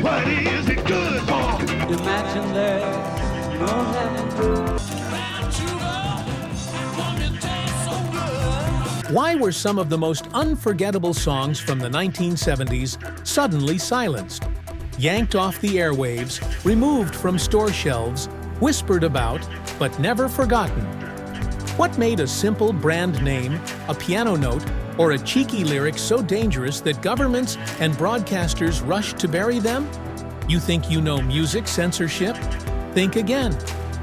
What is it good for? Imagine there's no heaven. Why were some of the most unforgettable songs from the 1970s suddenly silenced? Yanked off the airwaves, removed from store shelves, whispered about, but never forgotten. What made a simple brand name, a piano note, or a cheeky lyric so dangerous that governments and broadcasters rushed to bury them? You think you know music censorship? Think again,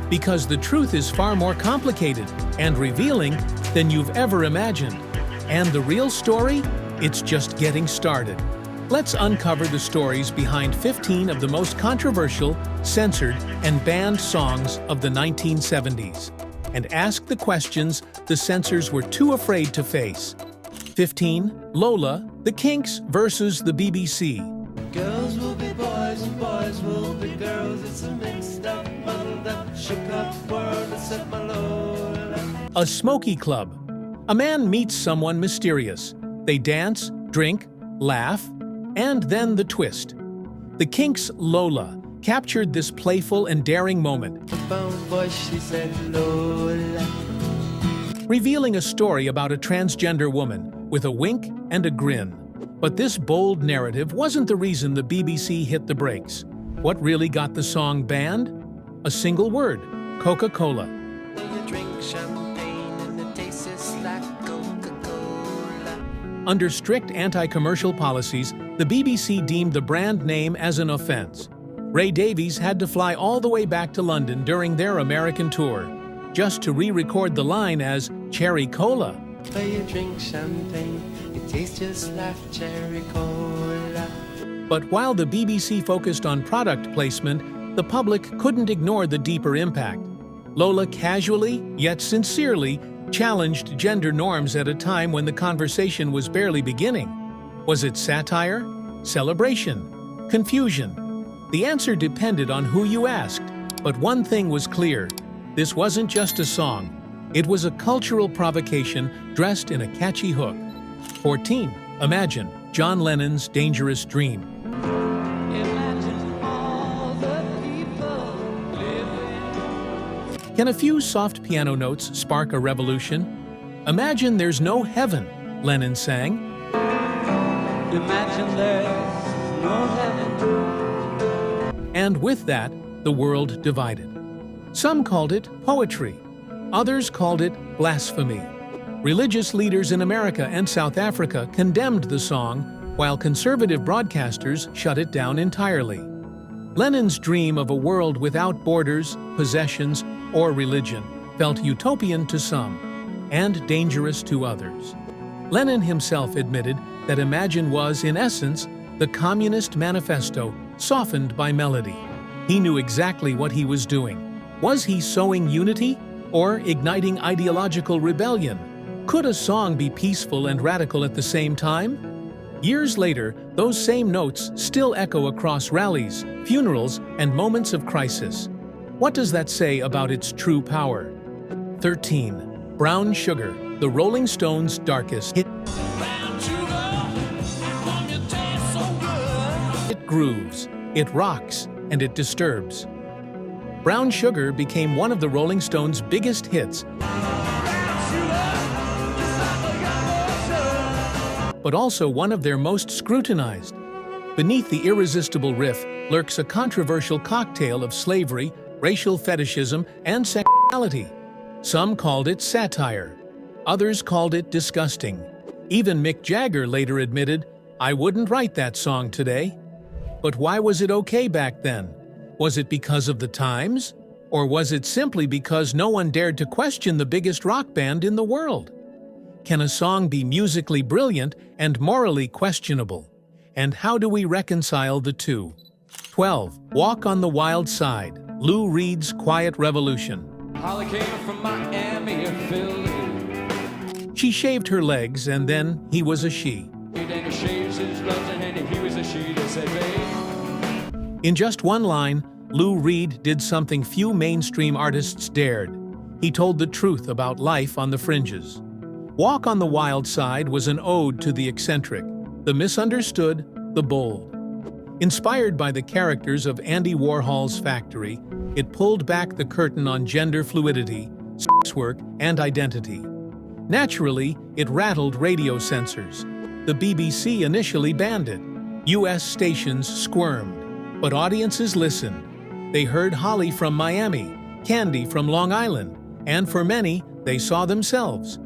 because the truth is far more complicated and revealing than you've ever imagined. And the real story? It's just getting started. Let's uncover the stories behind 15 of the most controversial, censored, and banned songs of the 1970s, and ask the questions the censors were too afraid to face. 15. Lola, the Kinks versus the BBC. Girls will be boys and boys will be girls. It's a mixed up, muddled up, shook up world except my Lola. A smoky club. A man meets someone mysterious. They dance, drink, laugh, and then the twist. The Kinks' Lola captured this playful and daring moment, Voice, she said, Lola. revealing a story about a transgender woman with a wink and a grin. But this bold narrative wasn't the reason the BBC hit the brakes. What really got the song banned? A single word: Coca-Cola. You drink champagne and it tastes like Coca-Cola. Under strict anti-commercial policies, the BBC deemed the brand name as an offense. Ray Davies had to fly all the way back to London during their American tour, just to re-record the line as Cherry Cola. You drink champagne, it tastes just like cherry cola. But while the BBC focused on product placement, the public couldn't ignore the deeper impact. Lola casually, yet sincerely, challenged gender norms at a time when the conversation was barely beginning. Was it satire? Celebration? Confusion? The answer depended on who you asked. But one thing was clear: this wasn't just a song. It was a cultural provocation dressed in a catchy hook. 14. Imagine, John Lennon's Dangerous Dream. Imagine all the people living. Can a few soft piano notes spark a revolution? Imagine there's no heaven, Lennon sang. Imagine there's no heaven. And with that, the world divided. Some called it poetry. Others called it blasphemy. Religious leaders in America and South Africa condemned the song, while conservative broadcasters shut it down entirely. Lennon's dream of a world without borders, possessions, or religion felt utopian to some, and dangerous to others. Lennon himself admitted that Imagine was, in essence, the Communist Manifesto softened by melody. He knew exactly what he was doing. Was he sowing unity or igniting ideological rebellion? Could a song be peaceful and radical at the same time? Years later, those same notes still echo across rallies, funerals, and moments of crisis. What does that say about its true power? 13. Brown Sugar, the Rolling Stones' darkest hit. It grooves, it rocks, and it disturbs. Brown Sugar became one of the Rolling Stones' biggest hits, but also one of their most scrutinized. Beneath the irresistible riff lurks a controversial cocktail of slavery, racial fetishism, and sexuality. Some called it satire. Others called it disgusting. Even Mick Jagger later admitted, "I wouldn't write that song today." But why was it okay back then? Was it because of the times? Or was it simply because no one dared to question the biggest rock band in the world? Can a song be musically brilliant and morally questionable? And how do we reconcile the two? 12. Walk on the Wild Side, Lou Reed's Quiet Revolution. Holly came from Miami or Philly. She shaved her legs, and then he was a she. Then he shaves his gloves and he was a she that said, babe. In just one line, Lou Reed did something few mainstream artists dared. He told the truth about life on the fringes. Walk on the Wild Side was an ode to the eccentric, the misunderstood, the bold. Inspired by the characters of Andy Warhol's Factory, it pulled back the curtain on gender fluidity, sex work, and identity. Naturally, it rattled radio censors. The BBC initially banned it. US stations squirmed, but audiences listened. They heard Holly from Miami, Candy from Long Island, and for many, they saw themselves.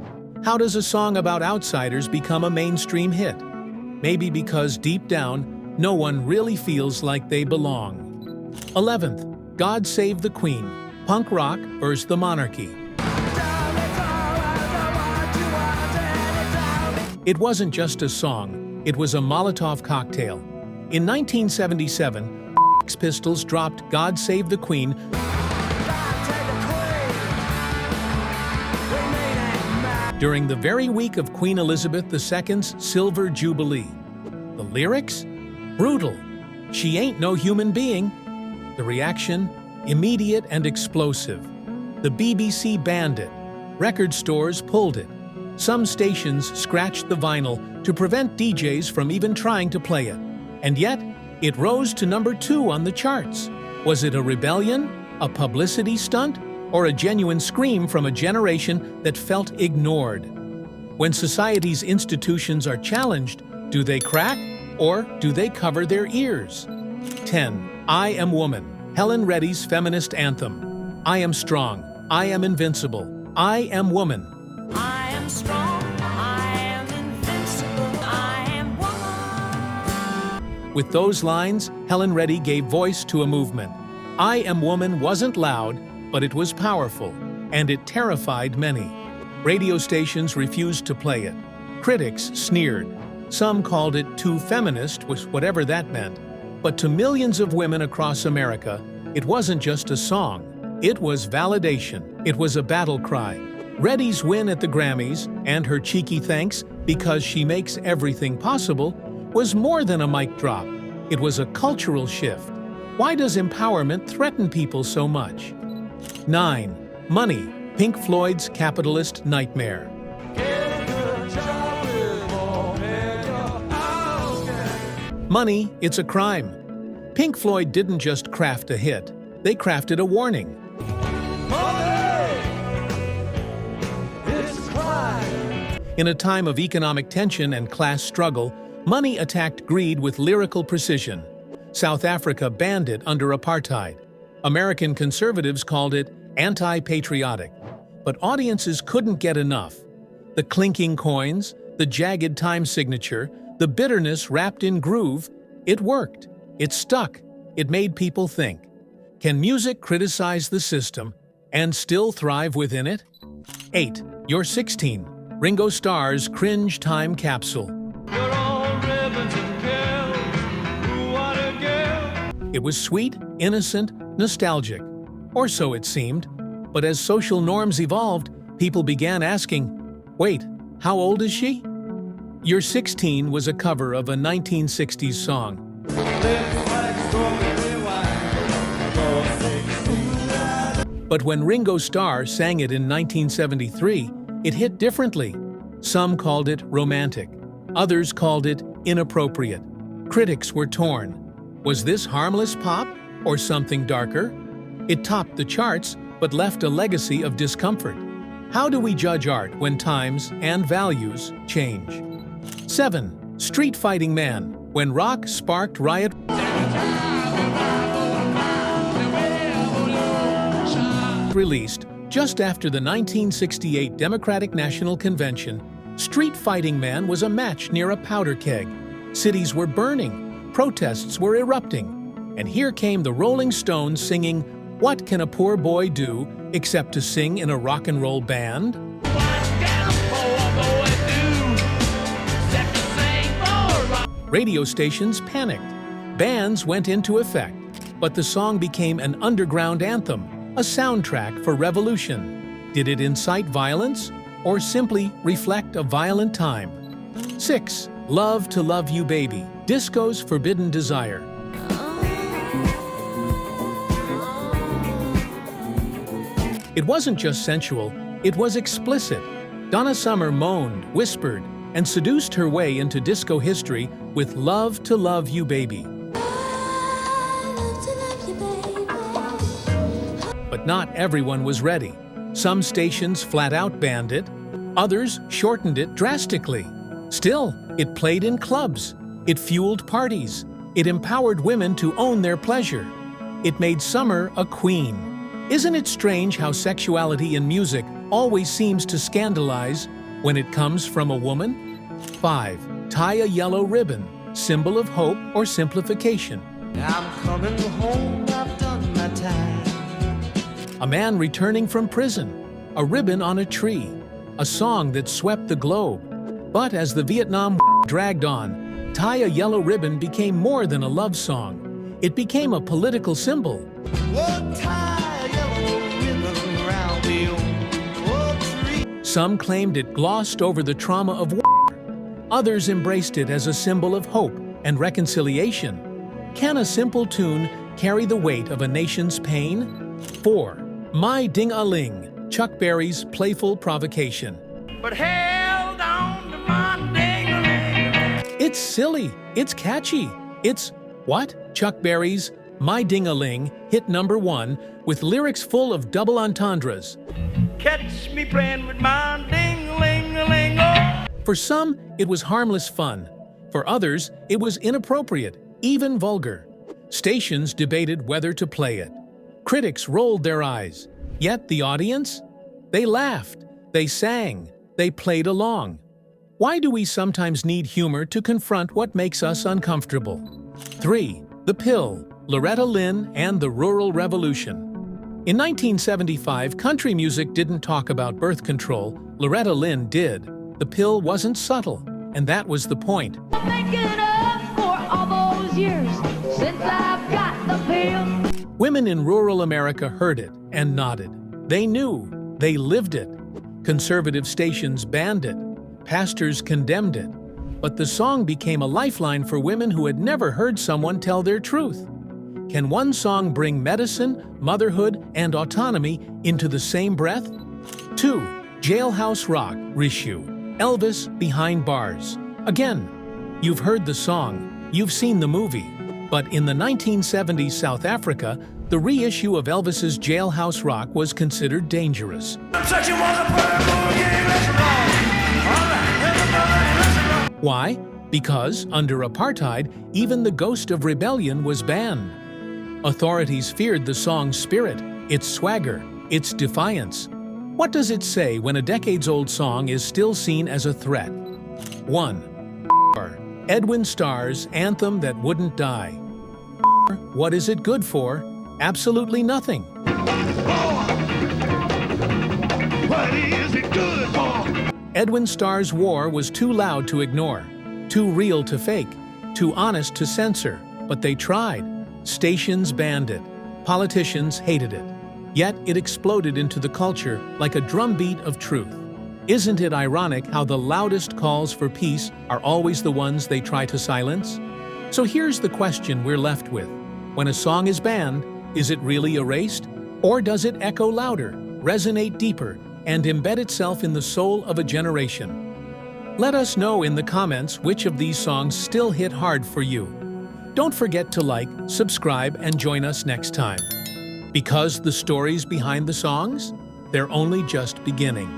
How does a song about outsiders become a mainstream hit? Maybe because deep down, no one really feels like they belong. 11th, God Save the Queen, punk rock versus the monarchy. It wasn't just a song, it was a Molotov cocktail. In 1977, Sex Pistols dropped God Save the Queen during the very week of Queen Elizabeth II's Silver Jubilee. The lyrics? Brutal. She ain't no human being. The reaction? Immediate and explosive. The BBC banned it. Record stores pulled it. Some stations scratched the vinyl to prevent DJs from even trying to play it. And yet, it rose to number 2 on the charts. Was it a rebellion, a publicity stunt, or a genuine scream from a generation that felt ignored? When society's institutions are challenged, do they crack, or do they cover their ears? 10. I Am Woman, Helen Reddy's feminist anthem. I am strong, I am invincible, I am woman. I am strong, I am invincible, I am woman. With those lines, Helen Reddy gave voice to a movement. I Am Woman wasn't loud, but it was powerful, and it terrified many. Radio stations refused to play it. Critics sneered. Some called it too feminist, whatever that meant. But to millions of women across America, it wasn't just a song. It was validation. It was a battle cry. Reddy's win at the Grammys, and her cheeky thanks because she makes everything possible, was more than a mic drop. It was a cultural shift. Why does empowerment threaten people so much? 9. Money, Pink Floyd's capitalist nightmare. Money, it's a crime. Pink Floyd didn't just craft a hit, they crafted a warning. In a time of economic tension and class struggle, money attacked greed with lyrical precision. South Africa banned it under apartheid. American conservatives called it anti-patriotic. But audiences couldn't get enough. The clinking coins, the jagged time signature, the bitterness wrapped in groove, it worked. It stuck. It made people think. Can music criticize the system and still thrive within it? 8. You're 16. Ringo Starr's cringe time capsule. It was sweet, innocent, nostalgic. Or so it seemed. But as social norms evolved, people began asking, wait, how old is she? You're 16 was a cover of a 1960s song. But when Ringo Starr sang it in 1973, it hit differently. Some called it romantic. Others called it inappropriate. Critics were torn. Was this harmless pop or something darker? It topped the charts, but left a legacy of discomfort. How do we judge art when times and values change? 7. Street Fighting Man, when rock sparked riot. Released just after the 1968 Democratic National Convention, Street Fighting Man was a match near a powder keg. Cities were burning, protests were erupting, and here came the Rolling Stones singing, "What can a poor boy do except to sing in a rock and roll band?" Radio stations panicked. Bans went into effect, but the song became an underground anthem, a soundtrack for revolution. Did it incite violence or simply reflect a violent time? 6. Love to Love You Baby, disco's forbidden desire. It wasn't just sensual, it was explicit. Donna Summer moaned, whispered, and seduced her way into disco history with Love to Love You Baby. But not everyone was ready. Some stations flat out banned it, others shortened it drastically. Still, it played in clubs, it fueled parties, it empowered women to own their pleasure. It made summer a queen. Isn't it strange how sexuality in music always seems to scandalize when it comes from a woman? 5. Tie a yellow ribbon, symbol of hope or simplification. I'm coming home, I've done my time. A man returning from prison, a ribbon on a tree, a song that swept the globe. But as the Vietnam dragged on, Tie a Yellow Ribbon became more than a love song. It became a political symbol. Oh, tie a yellow ribbon around the old tree. Some claimed it glossed over the trauma of war. Others embraced it as a symbol of hope and reconciliation. Can a simple tune carry the weight of a nation's pain? 4. My Ding-a-ling, Chuck Berry's playful provocation. But held on to my ding-a-ling. It's silly, it's catchy, it's what? Chuck Berry's My Ding-a-ling hit #1 with lyrics full of double entendres. Catch me playing with my ding-a-ling-a-ling. Oh. For some, it was harmless fun. For others, it was inappropriate, even vulgar. Stations debated whether to play it. Critics rolled their eyes. Yet the audience? They laughed, they sang, they played along. Why do we sometimes need humor to confront what makes us uncomfortable? 3. The Pill, Loretta Lynn and the Rural Revolution. In 1975, country music didn't talk about birth control. Loretta Lynn did. The pill wasn't subtle, and that was the point. Make it up for all those years since I've got the pill. Women in rural America heard it and nodded. They knew, they lived it. Conservative stations banned it. Pastors condemned it. But the song became a lifeline for women who had never heard someone tell their truth. Can one song bring medicine, motherhood, and autonomy into the same breath? 2. Jailhouse Rock, Rishu, Elvis Behind Bars. Again, you've heard the song, you've seen the movie. But in the 1970s South Africa, the reissue of Elvis's Jailhouse Rock was considered dangerous. Why? Because, under apartheid, even the ghost of rebellion was banned. Authorities feared the song's spirit, its swagger, its defiance. What does it say when a decades-old song is still seen as a threat? 1. Edwin Starr's Anthem That Wouldn't Die. What is it good for? Absolutely nothing. What is it good for? Edwin Starr's War was too loud to ignore, too real to fake, too honest to censor, but they tried. Stations banned it. Politicians hated it. Yet it exploded into the culture like a drumbeat of truth. Isn't it ironic how the loudest calls for peace are always the ones they try to silence? So here's the question we're left with. When a song is banned, is it really erased? Or does it echo louder, resonate deeper, and embed itself in the soul of a generation? Let us know in the comments which of these songs still hit hard for you. Don't forget to like, subscribe, and join us next time. Because the stories behind the songs, they're only just beginning.